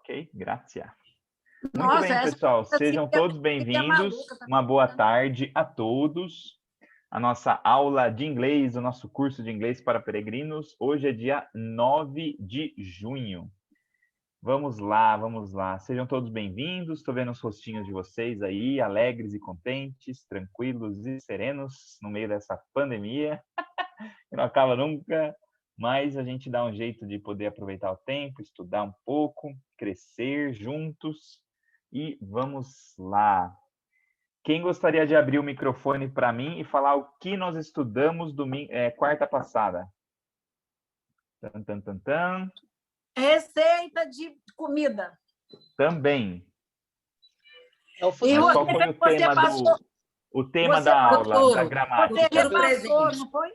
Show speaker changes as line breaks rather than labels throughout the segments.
Ok, grazie. Muito
Nossa,
bem, pessoal, sejam todos
é
bem-vindos.
maluca, tá?
Uma boa tarde a todos. A nossa aula de inglês, o nosso curso de inglês para peregrinos. Hoje é dia 9 de junho. Vamos lá, vamos lá. Sejam todos bem-vindos. Estou vendo os rostinhos de vocês aí, alegres e contentes, tranquilos e serenos no meio dessa pandemia, que não acaba nunca, mas a gente dá um jeito de poder aproveitar o tempo, estudar um pouco, crescer juntos e vamos lá. Quem gostaria de abrir o microfone para mim e falar o que nós estudamos quarta passada? Tan, tan, tan, tan.
Receita de comida.
Também.
É o
E
Mas
futuro.
qual foi o tema
você
da aula, da
Futuro.
gramática?
Você
Futuro
repassou,
presente.
não foi?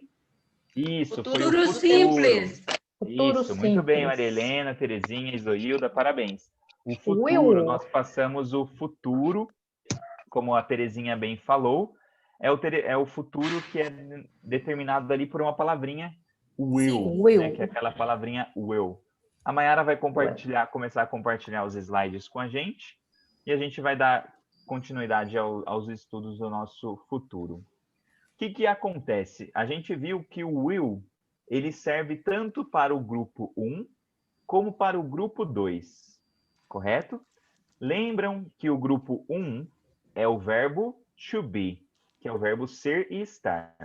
Isso, foi o
Futuro
futuro.
simples.
Futuro
Isso, muito bem,
simples.
Maria Helena, Terezinha, Isoilda, parabéns. O futuro, nós passamos o futuro, como a Terezinha bem falou, é o futuro que é determinado ali por uma palavrinha will,
Will.
né, que é aquela palavrinha will. A Mayara vai começar a compartilhar os slides com a gente e a gente vai dar continuidade aos estudos do nosso futuro. O que acontece? A gente viu que o will ele serve tanto para o grupo 1 como para o grupo 2, correto? Lembram que o grupo 1 é o verbo to be, que é o verbo ser e estar.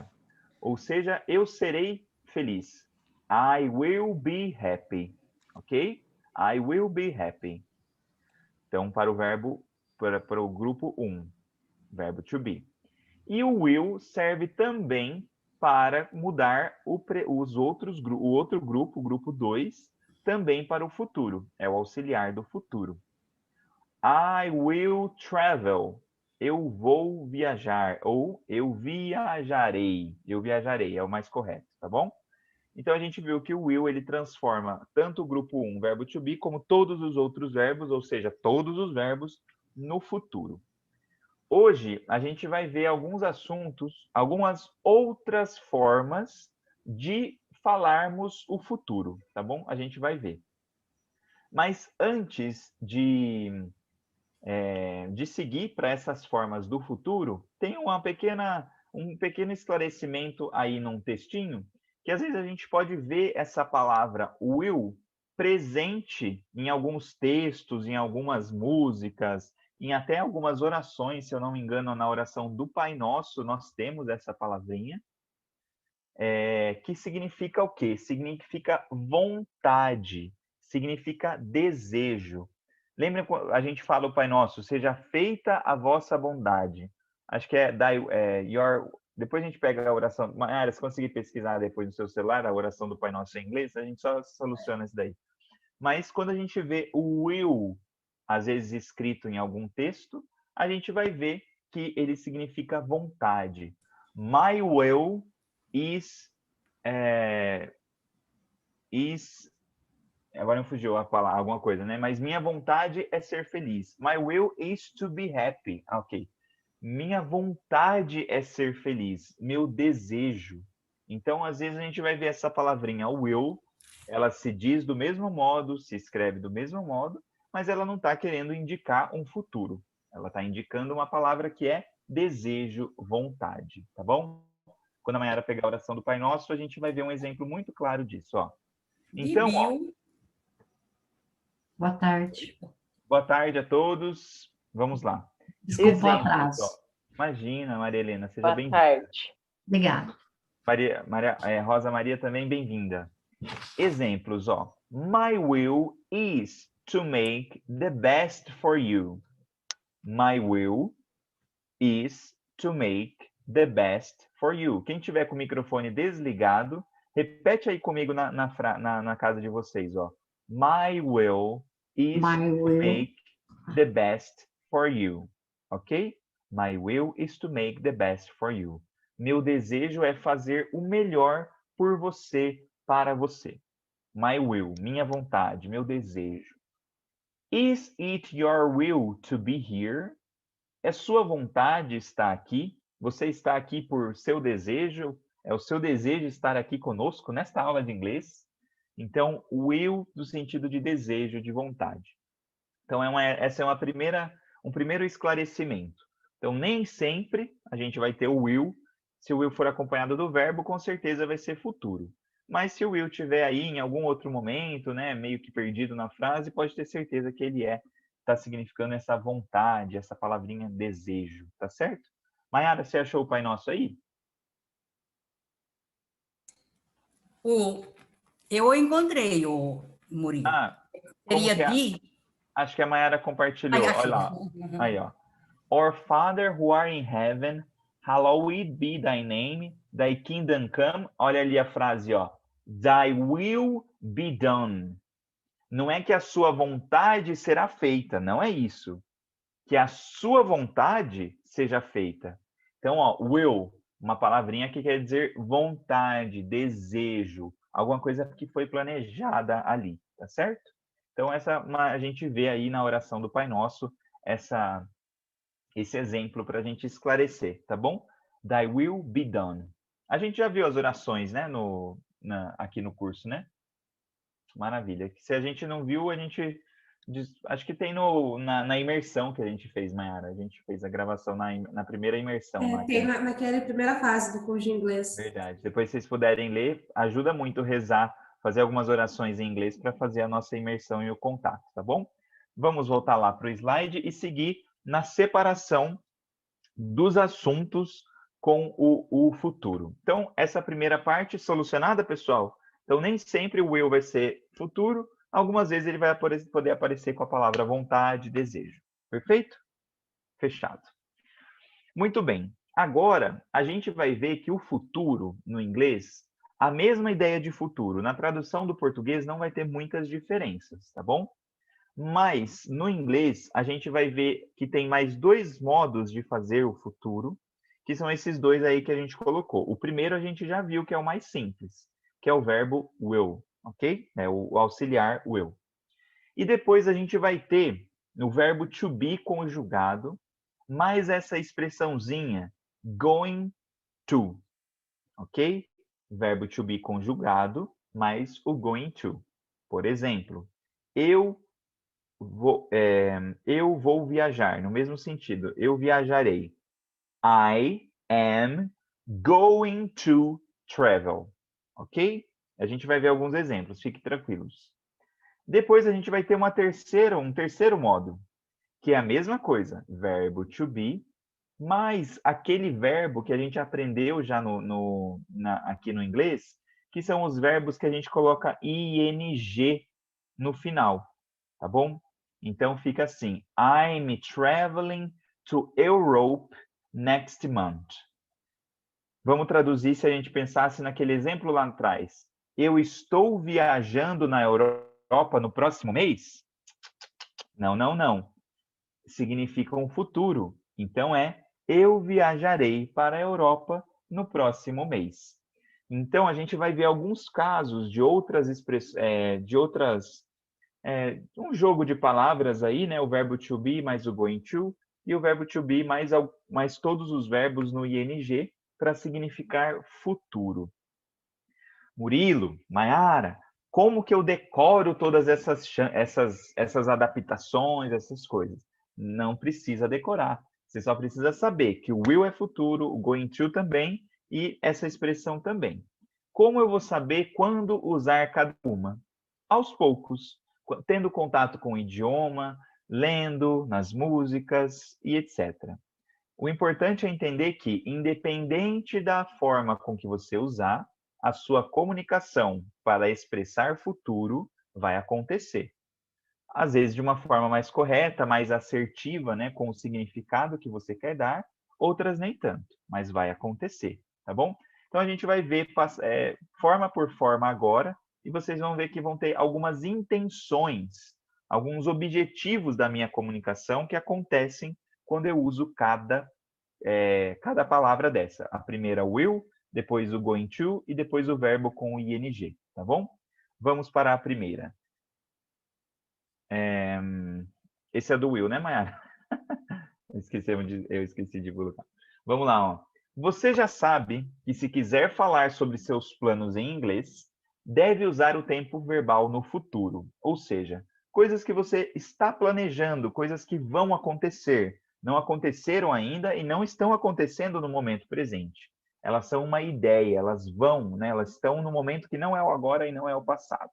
Ou seja, eu serei feliz. I will be happy. Ok? I will be happy. Então, para o grupo 1, verbo to be. E o will serve também para mudar o outro grupo, o grupo 2, também para o futuro. É o auxiliar do futuro. I will travel. Eu vou viajar. Ou eu viajarei. Eu viajarei, é o mais correto, tá bom? Então, a gente viu que o will, ele transforma tanto o grupo 1, verbo to be, como todos os outros verbos, ou seja, todos os verbos, no futuro. Hoje, a gente vai ver alguns assuntos, algumas outras formas de falarmos o futuro, tá bom? A gente vai ver. Mas antes de seguir para essas formas do futuro, tem um pequeno esclarecimento aí num textinho, que às vezes a gente pode ver essa palavra will presente em alguns textos, em algumas músicas, em até algumas orações, se eu não me engano, na oração do Pai Nosso, nós temos essa palavrinha, que significa o quê? Significa vontade, significa desejo. Lembra quando a gente fala o Pai Nosso, seja feita a vossa bondade. Acho que depois a gente pega a oração. Mayara, se conseguir pesquisar depois no seu celular a oração do Pai Nosso em inglês, a gente só soluciona isso daí. Mas quando a gente vê o will, às vezes escrito em algum texto, a gente vai ver que ele significa vontade. My will is agora me fugiu a palavra, alguma coisa, né? Mas minha vontade é ser feliz. My will is to be happy. Ok. Minha vontade é ser feliz. Meu desejo. Então, às vezes, a gente vai ver essa palavrinha will, ela se diz do mesmo modo, se escreve do mesmo modo, mas ela não está querendo indicar um futuro. Ela está indicando uma palavra que é desejo, vontade, tá bom? Quando a Mayara pegar a oração do Pai Nosso, a gente vai ver um exemplo muito claro disso, ó. Então,
Boa tarde.
Boa tarde a todos. Vamos lá.
Desculpa o atraso.
Ó. Imagina, Maria Helena, seja bem-vinda.
Boa tarde.
Obrigada.
Rosa Maria também bem-vinda. Exemplos, ó. My will is to make the best for you. My will is to make the best for you. Quem tiver com o microfone desligado, repete aí comigo na casa de vocês, ó. My will is to make the best for you. Ok? My will is to make the best for you. Meu desejo é fazer o melhor por você, para você. My will, minha vontade, meu desejo. Is it your will to be here? É sua vontade estar aqui? Você está aqui por seu desejo? É o seu desejo estar aqui conosco nesta aula de inglês? Então, will do sentido de desejo, de vontade. Então, essa é um primeiro esclarecimento. Então, nem sempre a gente vai ter o will. Se o will for acompanhado do verbo, com certeza vai ser futuro. Mas se o will estiver aí em algum outro momento, né, meio que perdido na frase, pode ter certeza que ele está significando essa vontade, essa palavrinha desejo, tá certo? Maiara, você achou o Pai Nosso aí?
Eu encontrei o Murilo.
Ah, como
Seria
que é?
de.
Acho que a Maiara compartilhou. Olha
Achei.
lá. Aí, ó. Our Father who art in heaven, hallowed be thy name, thy kingdom come. Olha ali a frase, ó. Thy will be done. Não é que a sua vontade será feita, não é isso. Que a sua vontade seja feita. Então, ó, will, uma palavrinha que quer dizer vontade, desejo, alguma coisa que foi planejada ali, tá certo? Então, a gente vê aí na oração do Pai Nosso esse exemplo para a gente esclarecer, tá bom? Thy will be done. A gente já viu as orações, né, aqui no curso, né? Maravilha. Se a gente não viu, acho que tem na imersão que a gente fez, Mayara. A gente fez a gravação na primeira imersão. Lá,
Tem naquela primeira fase do curso de inglês.
Verdade. Depois, se vocês puderem ler, ajuda muito rezar, fazer algumas orações em inglês para fazer a nossa imersão e o contato, tá bom? Vamos voltar lá para o slide e seguir na separação dos assuntos com o futuro. Então, essa primeira parte solucionada, pessoal? Então, nem sempre o will vai ser futuro. Algumas vezes ele vai poder aparecer com a palavra vontade, desejo. Perfeito? Fechado. Muito bem. Agora, a gente vai ver que o futuro, no inglês, a mesma ideia de futuro, na tradução do português não vai ter muitas diferenças, tá bom? Mas, no inglês, a gente vai ver que tem mais dois modos de fazer o futuro, que são esses dois aí que a gente colocou. O primeiro a gente já viu que é o mais simples, que é o verbo will, ok? É o auxiliar will. E depois a gente vai ter o verbo to be conjugado, mais essa expressãozinha going to, ok? Verbo to be conjugado, mais o going to. Por exemplo, eu vou viajar, no mesmo sentido, eu viajarei. I am going to travel, ok? A gente vai ver alguns exemplos, fiquem tranquilos. Depois a gente vai ter um terceiro modo, que é a mesma coisa, verbo to be, mais aquele verbo que a gente aprendeu já aqui no inglês, que são os verbos que a gente coloca ing no final, tá bom? Então fica assim, I'm traveling to Europe next month. Vamos traduzir se a gente pensasse naquele exemplo lá atrás. Eu estou viajando na Europa no próximo mês? Não, não, não. Significa um futuro. Então eu viajarei para a Europa no próximo mês. Então a gente vai ver alguns casos de outras um jogo de palavras aí, né? O verbo to be mais o going to e o verbo to be mais todos os verbos no ing para significar futuro. Murilo, Maiara, como que eu decoro todas essas adaptações, essas coisas? Não precisa decorar. Você só precisa saber que o will é futuro, o going to também e essa expressão também. Como eu vou saber quando usar cada uma? Aos poucos, tendo contato com o idioma, lendo nas músicas e etc. O importante é entender que, independente da forma com que você usar, a sua comunicação para expressar futuro vai acontecer. Às vezes de uma forma mais correta, mais assertiva, né, com o significado que você quer dar, outras nem tanto, mas vai acontecer, tá bom? Então a gente vai ver forma por forma agora, e vocês vão ver que vão ter algumas intenções, alguns objetivos da minha comunicação que acontecem quando eu uso cada palavra dessa. A primeira, will, depois o going to e depois o verbo com o ing, tá bom? Vamos para a primeira. Esse é do will, né, Mayara? Eu esqueci de colocar. Vamos lá, ó. Você já sabe que se quiser falar sobre seus planos em inglês, deve usar o tempo verbal no futuro. Ou seja, coisas que você está planejando, coisas que vão acontecer. Não aconteceram ainda e não estão acontecendo no momento presente. Elas são uma ideia, elas vão, né? Elas estão no momento que não é o agora e não é o passado.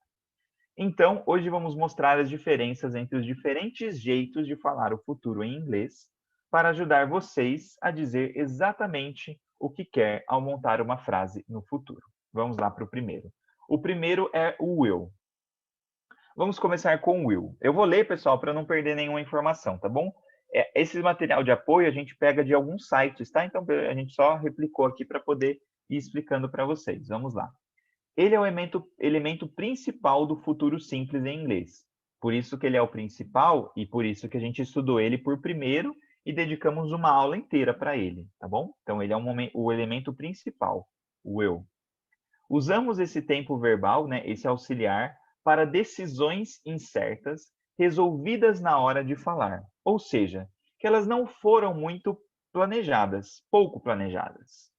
Então, hoje vamos mostrar as diferenças entre os diferentes jeitos de falar o futuro em inglês, para ajudar vocês a dizer exatamente o que quer ao montar uma frase no futuro. Vamos lá para o primeiro. O primeiro é o will. Vamos começar com o will. Eu vou ler, pessoal, para não perder nenhuma informação, tá bom? Esse material de apoio a gente pega de alguns sites, tá? Então, a gente só replicou aqui para poder ir explicando para vocês. Vamos lá. Ele é o elemento principal do futuro simples em inglês. Por isso que ele é o principal e por isso que a gente estudou ele por primeiro e dedicamos uma aula inteira para ele, tá bom? Então, ele é o elemento principal, o will. Usamos esse tempo verbal, né, esse auxiliar, para decisões incertas resolvidas na hora de falar. Ou seja, que elas não foram muito planejadas, pouco planejadas.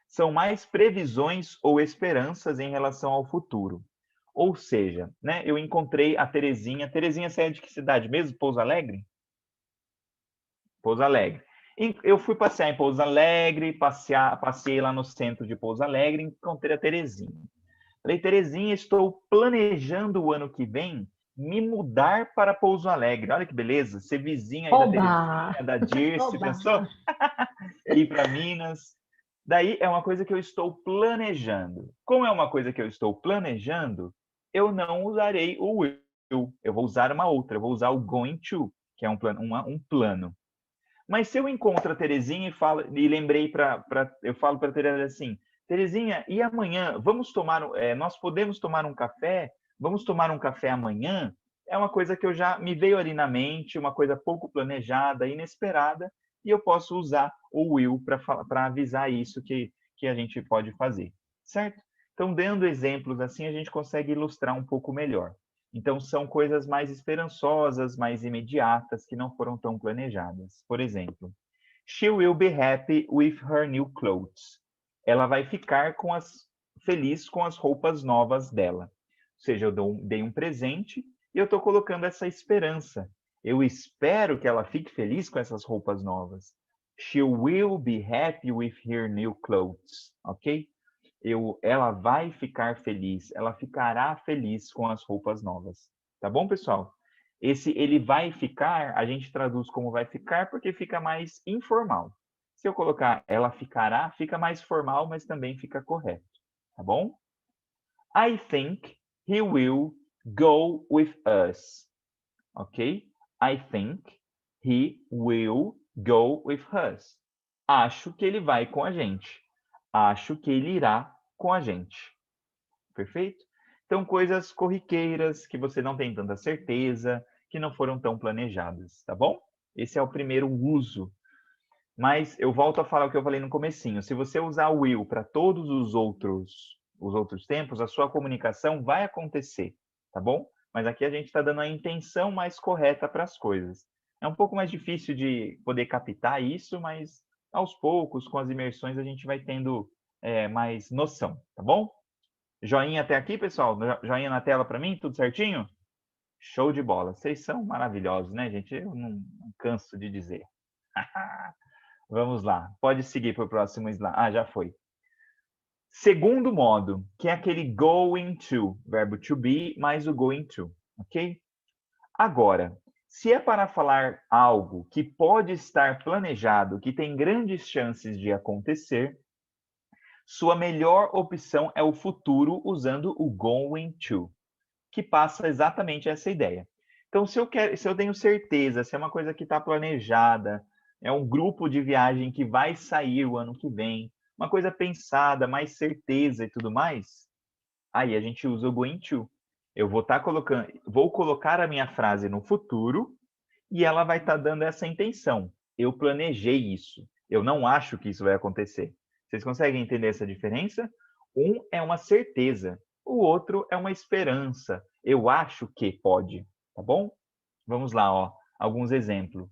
São mais previsões ou esperanças em relação ao futuro. Ou seja, né, eu encontrei a Terezinha. Terezinha, você é de que cidade mesmo? Pouso Alegre? Pouso Alegre. Eu fui passear em Pouso Alegre, passei lá no centro de Pouso Alegre, encontrei a Terezinha. Falei, Terezinha, estou planejando o ano que vem me mudar para Pouso Alegre. Olha que beleza, ser vizinha aí da Terezinha, da Dirce, pensou? Ir para Minas. Daí é uma coisa que eu estou planejando. Como é uma coisa que eu estou planejando, eu não usarei o will. Eu vou usar uma outra, eu vou usar o going to, que é um plano. Mas se eu encontro a Terezinha e lembrei eu falo para a Terezinha assim, Terezinha, e amanhã nós podemos tomar um café? Vamos tomar um café amanhã? É uma coisa que eu já me veio ali na mente, uma coisa pouco planejada, inesperada, e eu posso usar o will para avisar isso que a gente pode fazer, certo? Então, dando exemplos assim, a gente consegue ilustrar um pouco melhor. Então, são coisas mais esperançosas, mais imediatas, que não foram tão planejadas. Por exemplo, she will be happy with her new clothes. Ela vai ficar feliz com as roupas novas dela. Ou seja, eu dei um presente e eu estou colocando essa esperança. Eu espero que ela fique feliz com essas roupas novas. She will be happy with her new clothes. Ok? Ela vai ficar feliz, ela ficará feliz com as roupas novas. Tá bom, pessoal? Esse ele vai ficar, a gente traduz como vai ficar porque fica mais informal. Se eu colocar ela ficará, fica mais formal, mas também fica correto. Tá bom? I think he will go with us. Ok? I think he will go with us. Acho que ele vai com a gente. Acho que ele irá com a gente. Perfeito? Então, coisas corriqueiras que você não tem tanta certeza, que não foram tão planejadas, tá bom? Esse é o primeiro uso. Mas eu volto a falar o que eu falei no comecinho. Se você usar o will para todos os outros tempos, a sua comunicação vai acontecer, tá bom? Mas aqui a gente está dando a intenção mais correta para as coisas. É um pouco mais difícil de poder captar isso, mas aos poucos, com as imersões, a gente vai tendo mais noção, tá bom? Joinha até aqui, pessoal? Joinha na tela para mim? Tudo certinho? Show de bola. Vocês são maravilhosos, né, gente? Eu não canso de dizer. Vamos lá. Pode seguir para o próximo slide. Ah, já foi. Segundo modo, que é aquele going to, verbo to be, mais o going to, ok? Agora, se é para falar algo que pode estar planejado, que tem grandes chances de acontecer, sua melhor opção é o futuro usando o going to, que passa exatamente essa ideia. Então, se eu tenho certeza, se é uma coisa que está planejada, é um grupo de viagem que vai sair o ano que vem, uma coisa pensada, mais certeza e tudo mais, aí a gente usa o going to. Eu vou colocar a minha frase no futuro e ela vai estar dando essa intenção. Eu planejei isso. Eu não acho que isso vai acontecer. Vocês conseguem entender essa diferença? Um é uma certeza, o outro é uma esperança. Eu acho que pode, tá bom? Vamos lá, ó, alguns exemplos.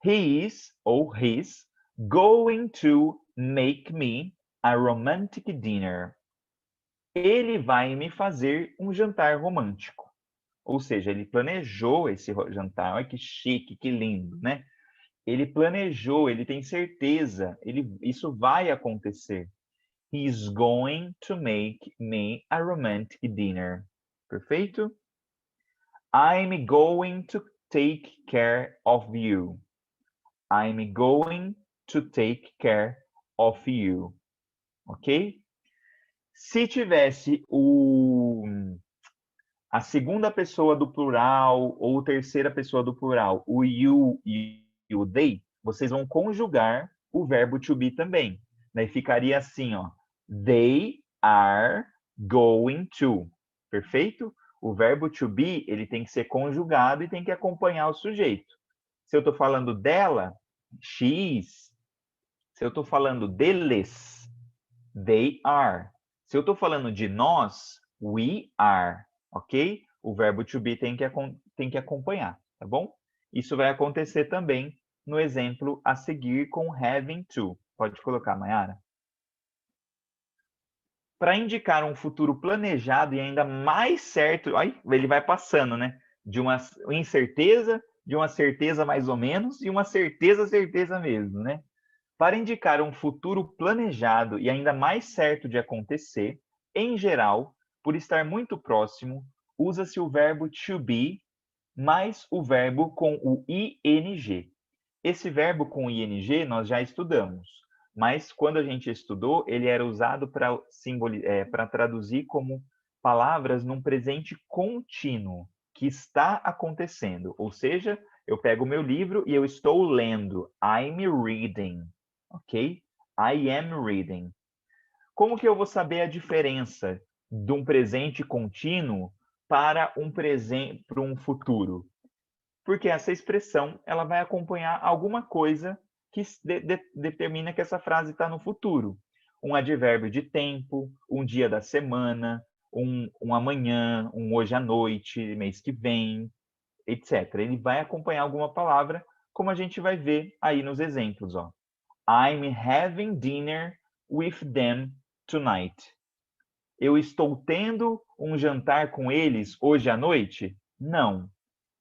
He is ou he's going to make me a romantic dinner. Ele vai me fazer um jantar romântico. Ou seja, ele planejou esse jantar. Olha que chique, que lindo, né? Ele planejou, ele tem certeza, isso vai acontecer. He's going to make me a romantic dinner. Perfeito? I'm going to take care of you. I'm going to take care of you. Ok? Se tivesse a segunda pessoa do plural ou terceira pessoa do plural, o you e o they, vocês vão conjugar o verbo to be também. Daí ficaria assim, ó. They are going to. Perfeito? O verbo to be, ele tem que ser conjugado e tem que acompanhar o sujeito. Se eu estou falando dela, she is. Se eu estou falando deles, they are. Se eu estou falando de nós, we are. Ok? O verbo to be tem que acompanhar, tá bom? Isso vai acontecer também no exemplo a seguir com having to. Pode colocar, Mayara. Para indicar um futuro planejado e ainda mais certo, aí ele vai passando, né? De uma incerteza, de uma certeza mais ou menos, e uma certeza mesmo, né? Para indicar um futuro planejado e ainda mais certo de acontecer, em geral, por estar muito próximo, usa-se o verbo to be mais o verbo com o ing. Esse verbo com ing nós já estudamos, mas quando a gente estudou, ele era usado para traduzir como palavras num presente contínuo, que está acontecendo. Ou seja, eu pego o meu livro e eu estou lendo. I'm reading. Ok? I am reading. Como que eu vou saber a diferença de um presente contínuo para um futuro? Porque essa expressão ela vai acompanhar alguma coisa que determina que essa frase está no futuro. Um advérbio de tempo, um dia da semana, um amanhã, um hoje à noite, mês que vem, etc. Ele vai acompanhar alguma palavra, como a gente vai ver aí nos exemplos, ó. I'm having dinner with them tonight. Eu estou tendo um jantar com eles hoje à noite? Não.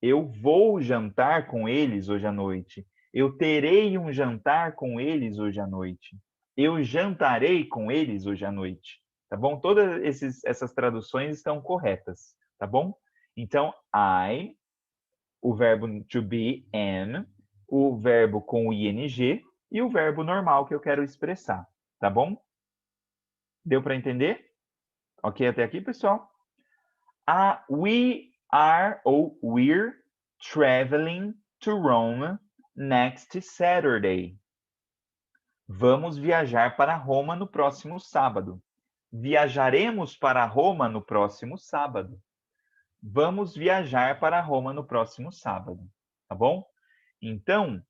Eu vou jantar com eles hoje à noite. Eu terei um jantar com eles hoje à noite. Eu jantarei com eles hoje à noite. Tá bom? Todas essas traduções estão corretas. Tá bom? Então, I, o verbo to be, am, o verbo com o ing e o verbo normal que eu quero expressar. Tá bom? Deu para entender? Ok até aqui, pessoal? We are ou we're traveling to Rome next Saturday. Vamos viajar para Roma no próximo sábado. Viajaremos para Roma no próximo sábado. Vamos viajar para Roma no próximo sábado. Tá bom? Então,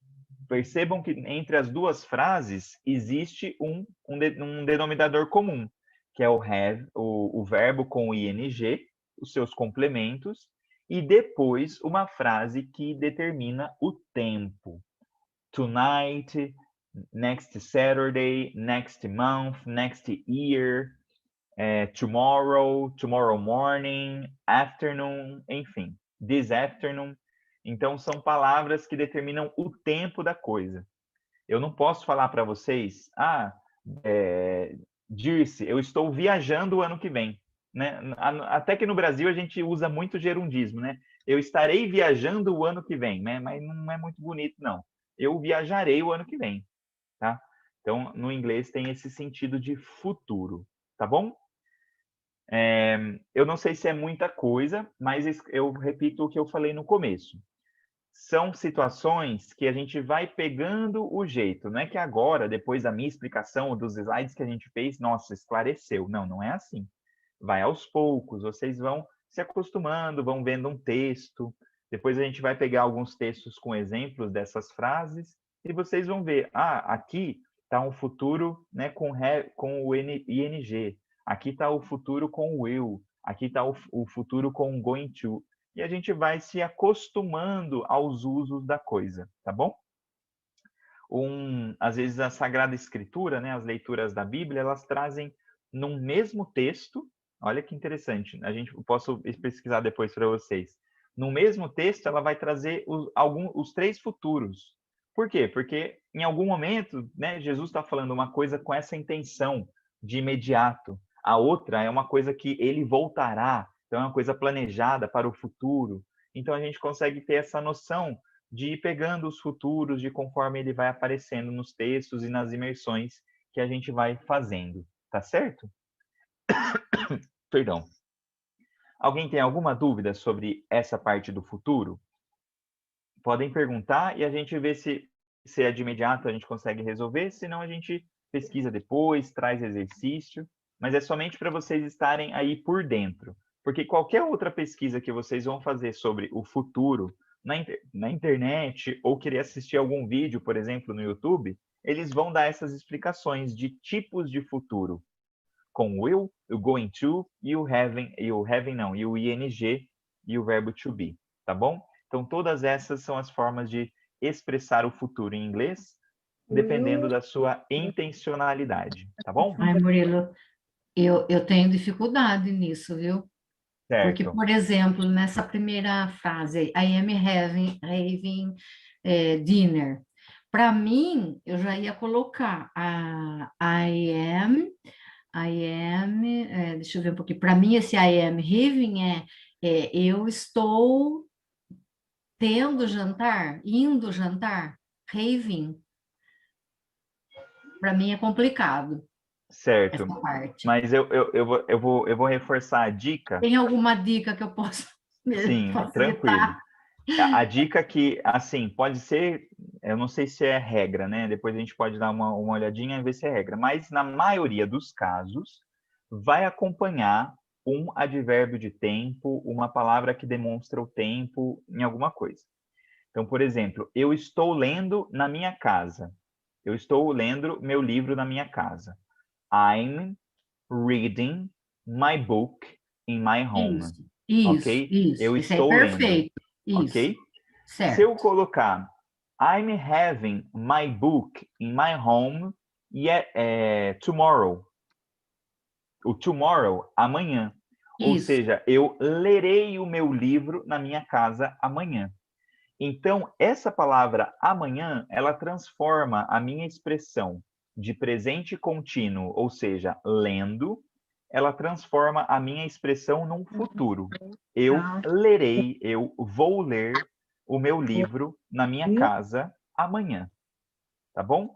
percebam que entre as duas frases existe um denominador comum, que é o have, o verbo com o ing, os seus complementos, e depois uma frase que determina o tempo. Tonight, next Saturday, next month, next year, tomorrow, tomorrow morning, afternoon, enfim, this afternoon. Então, são palavras que determinam o tempo da coisa. Eu não posso falar para vocês, Dirce, eu estou viajando o ano que vem. Né? Até que no Brasil a gente usa muito gerundismo, né? Eu estarei viajando o ano que vem, né? Mas não é muito bonito, não. Eu viajarei o ano que vem, tá? Então, no inglês tem esse sentido de futuro, tá bom? Eu não sei se é muita coisa, mas eu repito o que eu falei no começo. São situações que a gente vai pegando o jeito. Não é que agora, depois da minha explicação dos slides que a gente fez, nossa, esclareceu. Não, não é assim. Vai aos poucos, vocês vão se acostumando, vão vendo um texto. Depois a gente vai pegar alguns textos com exemplos dessas frases e vocês vão ver, aqui está um futuro, né, com o ing. Aqui está o futuro com o will. Aqui está o futuro com o going to. E a gente vai se acostumando aos usos da coisa, tá bom? Às vezes a Sagrada Escritura, né, as leituras da Bíblia, elas trazem num mesmo texto, olha que interessante, eu posso pesquisar depois para vocês, no mesmo texto, ela vai trazer os 3 futuros. Por quê? Porque em algum momento, né, Jesus está falando uma coisa com essa intenção de imediato. A outra é uma coisa que ele voltará, então é uma coisa planejada para o futuro. Então a gente consegue ter essa noção de ir pegando os futuros de conforme ele vai aparecendo nos textos e nas imersões que a gente vai fazendo. Tá certo? Perdão. Alguém tem alguma dúvida sobre essa parte do futuro? Podem perguntar e a gente vê se é de imediato a gente consegue resolver, senão a gente pesquisa depois, traz exercício, mas é somente para vocês estarem aí por dentro, porque qualquer outra pesquisa que vocês vão fazer sobre o futuro na internet ou querer assistir algum vídeo, por exemplo, no YouTube, eles vão dar essas explicações de tipos de futuro, com o will, o going to e o having, e o ing e o verbo to be, tá bom? Então, todas essas são as formas de expressar o futuro em inglês, dependendo da sua intencionalidade, tá bom?
Ai, Murilo, eu tenho dificuldade nisso, viu? Porque,
Certo.
por exemplo, nessa primeira frase, I am having dinner. Para mim, eu já ia colocar I am, deixa eu ver um pouquinho. Para mim, esse I am having eu estou tendo jantar, indo jantar, having. Para mim é complicado
Certo.
essa parte.
Mas eu vou reforçar a dica.
Tem alguma dica que eu possa
Sim,
facilitar?
tranquilo. A dica que, assim, pode ser, eu não sei se é regra, né? Depois a gente pode dar uma olhadinha e ver se é regra. Mas na maioria dos casos, vai acompanhar um advérbio de tempo, uma palavra que demonstra o tempo em alguma coisa. Então, por exemplo, eu estou lendo na minha casa. Eu estou lendo meu livro na minha casa. I'm reading my book in my home. Ok? Eu
Isso aí
estou
é
lendo.
perfeito. Isso,
Ok?
certo.
Se eu colocar I'm having my book in my home tomorrow. O tomorrow, amanhã. Ou
Isso,
seja, eu lerei o meu livro na minha casa amanhã. Então, essa palavra amanhã, ela transforma a minha expressão de presente contínuo, ou seja, lendo, ela transforma a minha expressão num futuro. Eu lerei, eu vou ler o meu livro na minha casa amanhã. Tá bom?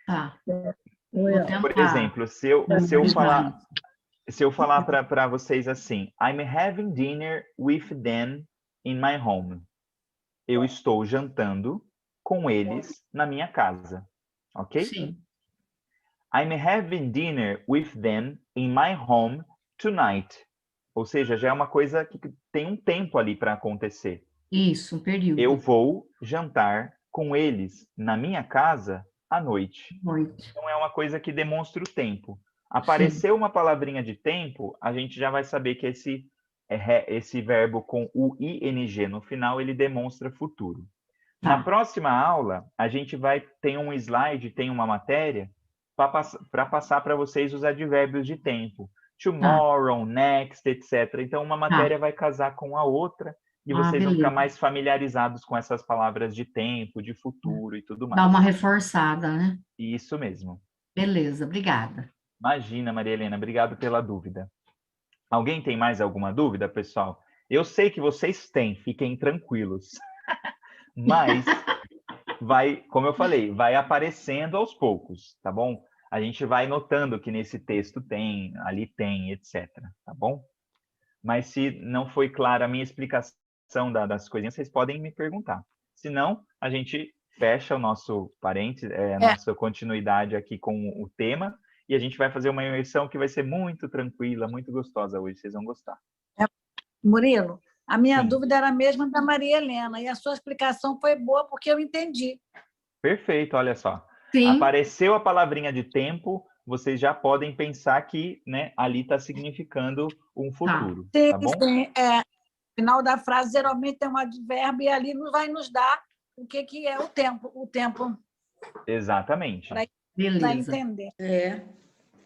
tá. Vou
Por
tentar
exemplo, se eu falar para vocês assim, I'm having dinner with them in my home. Eu estou jantando com eles na minha casa, ok?
Sim,
I'm having dinner with them in my home tonight. Ou seja, já é uma coisa que tem um tempo ali para acontecer.
isso, um período.
Eu vou jantar com eles na minha casa à noite.
Muito.
Então é uma coisa que demonstra o tempo. Apareceu uma palavrinha de tempo, a gente já vai saber que esse verbo com o ing no final, ele demonstra futuro. Na
Tá.
próxima aula, a gente tem um slide, tem uma matéria, para passar para vocês os advérbios de tempo. Tomorrow, next, etc. Então, uma matéria vai casar com a outra e vocês vão ficar
beleza.
mais familiarizados com essas palavras de tempo, de futuro e tudo mais.
Dá uma reforçada, né?
Isso mesmo.
Beleza, obrigada.
Imagina, Maria Helena, obrigado pela dúvida. Alguém tem mais alguma dúvida, pessoal? Eu sei que vocês têm, fiquem tranquilos. Mas como eu falei, vai aparecendo aos poucos, tá bom? A gente vai notando que nesse texto tem, ali tem, etc, tá bom? Mas se não foi clara a minha explicação das coisinhas, vocês podem me perguntar. Se não, a gente fecha o nosso nossa continuidade aqui com o tema e a gente vai fazer uma imersão que vai ser muito tranquila, muito gostosa hoje, vocês vão gostar.
Murilo, a minha
Sim.
dúvida era a mesma da Maria Helena, e a sua explicação foi boa porque eu entendi.
Perfeito, olha só.
Sim.
Apareceu a palavrinha de tempo, vocês já podem pensar que, né, ali está significando um futuro,
Sim,
tá bom?
sim. No final da frase, geralmente tem um advérbio e ali vai nos dar o que é o tempo.
Exatamente.
Para
Beleza.
entender.
É.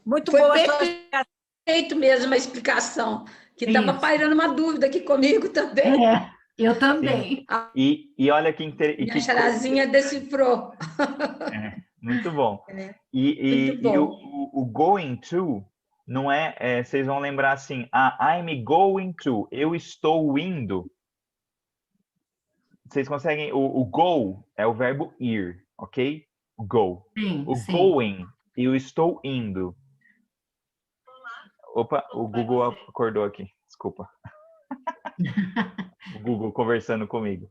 Muito
Foi
boa a sua explicação.
perfeito mesmo a explicação, que estava
Isso.
pairando uma dúvida aqui comigo também.
É, Eu também.
E olha que
Minha charazinha decifrou.
muito bom.
É,
E
muito bom.
o going to não vocês vão lembrar assim, I'm going to, eu estou indo. Vocês conseguem, o go é o verbo ir, ok? Go.
Sim,
O
sim.
going, eu estou indo. Opa, o Google acordou aqui, desculpa. O Google conversando comigo.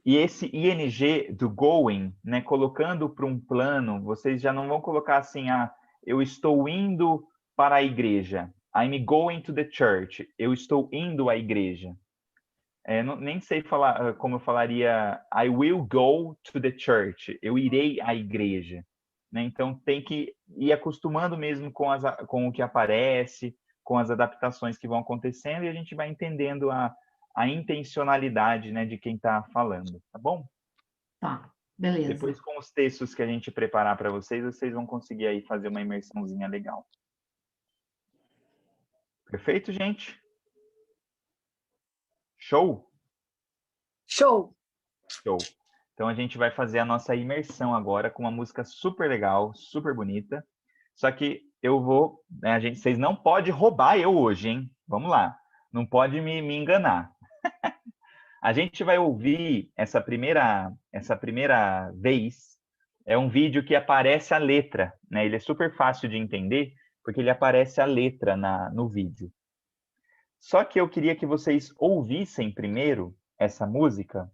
E esse ing do going, né, colocando para um plano, vocês já não vão colocar assim, eu estou indo para a igreja. I'm going to the church. Eu estou indo à igreja. Nem sei falar como eu falaria I will go to the church. Eu irei à igreja. Né? Então tem que ir acostumando mesmo com o que aparece, com as adaptações que vão acontecendo e a gente vai entendendo a intencionalidade, né, de quem está falando, tá bom?
Tá, beleza.
Depois, com os textos que a gente preparar para vocês, vocês vão conseguir aí fazer uma imersãozinha legal. Perfeito, gente? Show?
Show!
Show. Então, a gente vai fazer a nossa imersão agora com uma música super legal, super bonita. Só que eu vou... Né, vocês não podem roubar eu hoje, hein? Vamos lá. Não pode me enganar. A gente vai ouvir essa primeira vez, é um vídeo que aparece a letra, né? Ele é super fácil de entender, porque ele aparece a letra no vídeo. Só que eu queria que vocês ouvissem primeiro essa música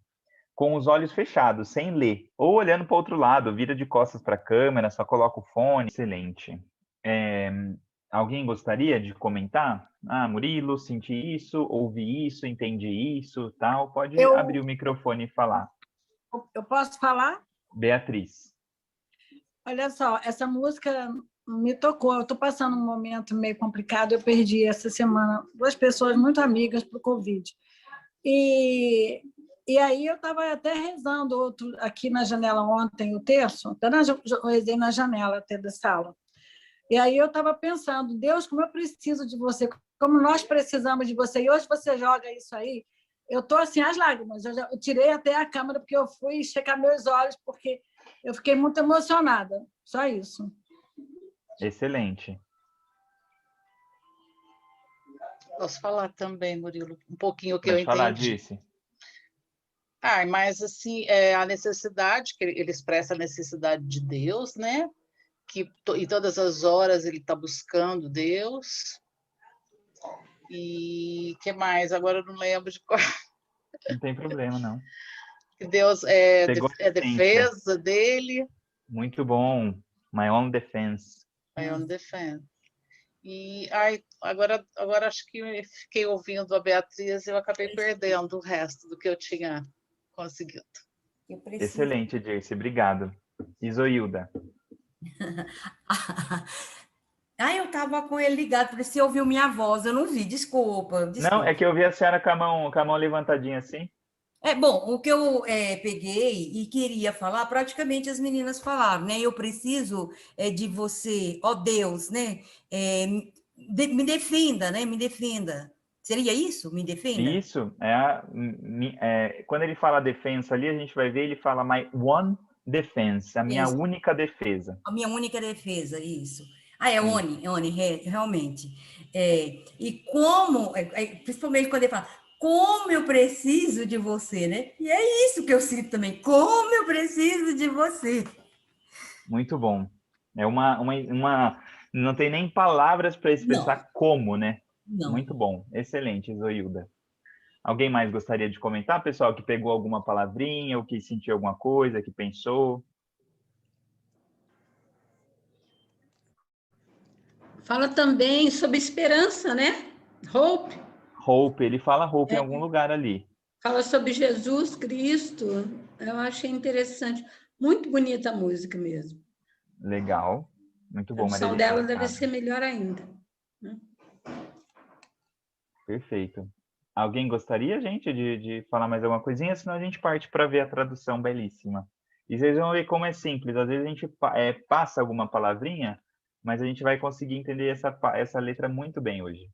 com os olhos fechados, sem ler, ou olhando para o outro lado, vira de costas para a câmera, só coloca o fone. Excelente. Alguém gostaria de comentar? Murilo, senti isso, ouvi isso, entendi isso, tal. Pode abrir o microfone e falar.
Eu posso falar?
Beatriz.
Olha só, essa música me tocou. Eu estou passando um momento meio complicado. Eu perdi essa semana 2 pessoas muito amigas para o Covid. E aí eu estava até rezando aqui na janela ontem, o terço, eu rezei na janela até da sala. E aí eu estava pensando, Deus, como eu preciso de você, como nós precisamos de você. E hoje você joga isso aí, eu estou assim, às lágrimas. Eu tirei até a câmera porque eu fui checar meus olhos, porque eu fiquei muito emocionada. Só isso.
Excelente.
Posso falar também, Murilo, um pouquinho o que
Pode
eu
falar,
entendi.
Disse.
Mas assim, a necessidade, que ele expressa a necessidade de Deus, né? Que em todas as horas ele está buscando Deus. E que mais? Agora eu não lembro de qual.
Não tem problema, não.
Que Deus é
Pegou
defesa dele.
Muito bom. My own defense.
My own defense. E agora acho que eu fiquei ouvindo a Beatriz e eu acabei perdendo o resto do que eu tinha conseguido.
Excelente, Dirce. Obrigado. Isoilda.
Eu estava com ele ligado, por isso você ouviu minha voz, eu não vi, desculpa.
Não, é que eu vi a senhora com a mão levantadinha assim.
Bom, o que eu peguei e queria falar, praticamente as meninas falaram, né? Eu preciso de você, ó Deus, né? Me defenda, né? Me defenda. Seria isso? Me defenda?
Isso. Quando ele fala defesa ali, a gente vai ver, ele fala my one defense, a minha única defesa.
A minha única defesa, isso. Oni, realmente. E como, principalmente quando ele fala, como eu preciso de você, né? E é isso que eu sinto também, como eu preciso de você.
Muito bom. É não tem nem palavras para expressar como, né?
Não.
Muito bom. Excelente, Zoilda. Alguém mais gostaria de comentar, pessoal, que pegou alguma palavrinha, ou que sentiu alguma coisa, que pensou?
Fala também sobre esperança, né? Hope.
Hope, ele fala hope em algum lugar ali.
Fala sobre Jesus Cristo. Eu achei interessante. Muito bonita a música mesmo.
Legal. Muito bom,
A tradução dela deve ser melhor ainda.
Perfeito. Alguém gostaria, gente, de falar mais alguma coisinha? Senão a gente parte para ver a tradução belíssima. E vocês vão ver como é simples. Às vezes a gente passa alguma palavrinha, mas a gente vai conseguir entender essa letra muito bem hoje.